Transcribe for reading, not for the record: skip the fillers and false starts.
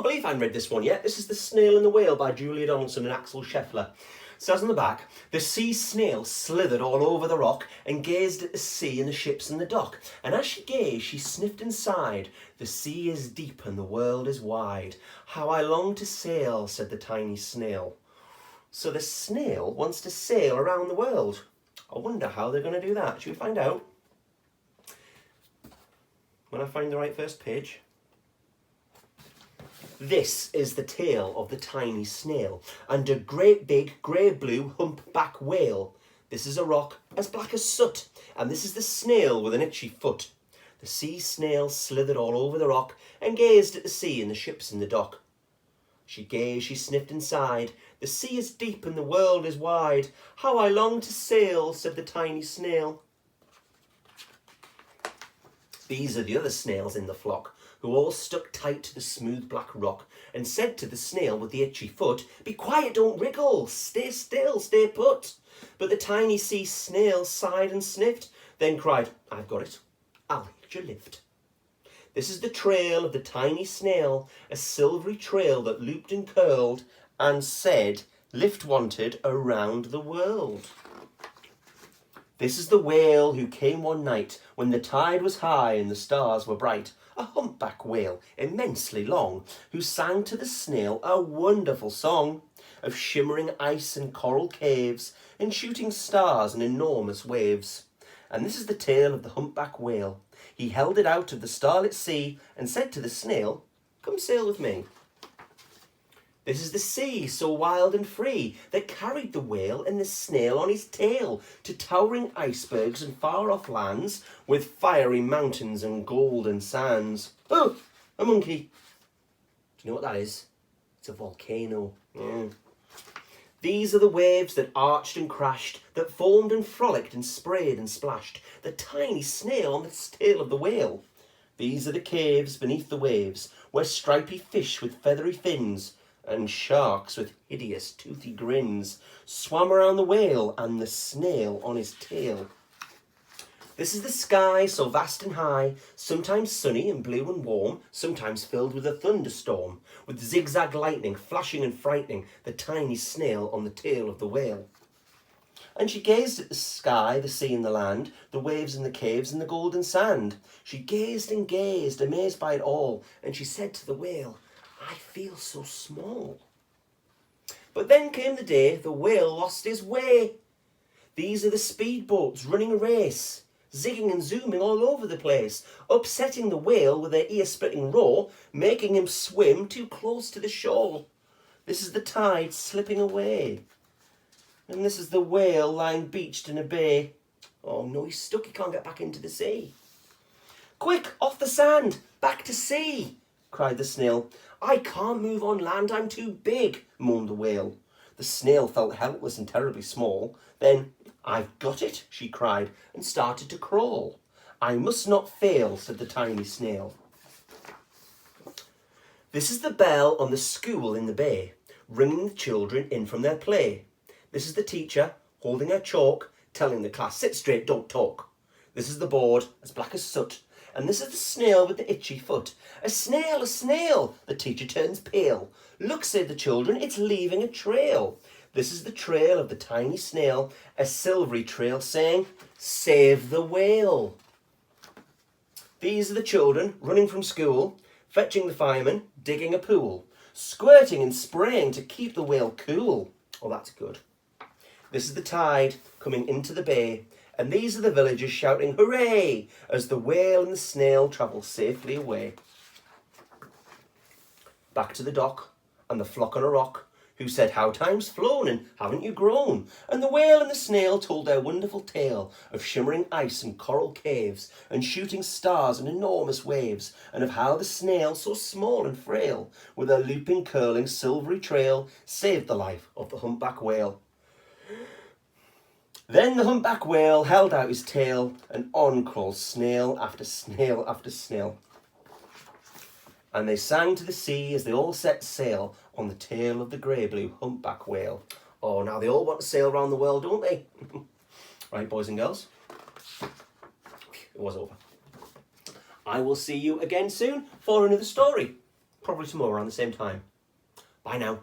can't believe I haven't read this one yet. This is The Snail and the Whale by Julia Donaldson and Axel Scheffler. It says on the back, the sea snail slithered all over the rock and gazed at the sea and the ships in the dock. And as she gazed, she sniffed and sighed. The sea is deep and the world is wide. How I long to sail, said the tiny snail. So the snail wants to sail around the world. I wonder how they're going to do that. Should we find out? When I find the right first page. This is the tale of the tiny snail and a great big grey-blue humpback whale. This is a rock as black as soot, and this is the snail with an itchy foot. The sea snail slithered all over the rock and gazed at the sea and the ships in the dock. She gazed, she sniffed and sighed. The sea is deep and the world is wide. How I long to sail, said the tiny snail. These are the other snails in the flock, who all stuck tight to the smooth black rock and said to the snail with the itchy foot, be quiet, don't wriggle, stay still, stay put. But the tiny sea snail sighed and sniffed, then cried, I've got it, I'll hitch a lift. This is the trail of the tiny snail, a silvery trail that looped and curled and said, lift wanted around the world. This is the whale who came one night when the tide was high and the stars were bright, a humpback whale, immensely long, who sang to the snail a wonderful song of shimmering ice and coral caves and shooting stars and enormous waves. And this is the tale of the humpback whale. He held it out of the starlit sea and said to the snail, come sail with me. This is the sea, so wild and free, that carried the whale and the snail on his tail to towering icebergs and far-off lands with fiery mountains and golden sands. Oh, a monkey. Do you know what that is? It's a volcano. Yeah. These are the waves that arched and crashed, that foamed and frolicked and sprayed and splashed, the tiny snail on the tail of the whale. These are the caves beneath the waves, where stripy fish with feathery fins and sharks with hideous toothy grins swam around the whale and the snail on his tail. This is the sky so vast and high, sometimes sunny and blue and warm, sometimes filled with a thunderstorm, with zigzag lightning flashing and frightening the tiny snail on the tail of the whale. And she gazed at the sky, the sea and the land, the waves and the caves and the golden sand. She gazed and gazed, amazed by it all, and she said to the whale, I feel so small. But then came the day the whale lost his way. These are the speedboats running a race, zigging and zooming all over the place, upsetting the whale with their ear-splitting roar, making him swim too close to the shore. This is the tide slipping away. And this is the whale lying beached in a bay. Oh no, he's stuck, he can't get back into the sea. Quick, off the sand, back to sea, cried the snail. I can't move on land, I'm too big, moaned the whale. The snail felt helpless and terribly small. Then, I've got it, she cried, and started to crawl. I must not fail, said the tiny snail. This is the bell on the school in the bay, ringing the children in from their play. This is the teacher, holding her chalk, telling the class, sit straight, don't talk. This is the board, as black as soot, and this is the snail with the itchy foot. A snail, the teacher turns pale. Look, say the children, it's leaving a trail. This is the trail of the tiny snail, a silvery trail saying, save the whale. These are the children running from school, fetching the fireman, digging a pool, squirting and spraying to keep the whale cool. Oh, that's good. This is the tide coming into the bay, and these are the villagers shouting hooray as the whale and the snail travel safely away. Back to the dock and the flock on a rock, who said, how time's flown and haven't you grown? And the whale and the snail told their wonderful tale of shimmering ice and coral caves and shooting stars and enormous waves, and of how the snail, so small and frail, with her looping, curling, silvery trail, saved the life of the humpback whale. Then the humpback whale held out his tail, and on crawled snail after snail after snail. And they sang to the sea as they all set sail on the tail of the grey-blue humpback whale. Oh, now they all want to sail around the world, don't they? Right, boys and girls, it was over. I will see you again soon for another story. probably tomorrow around the same time. Bye now.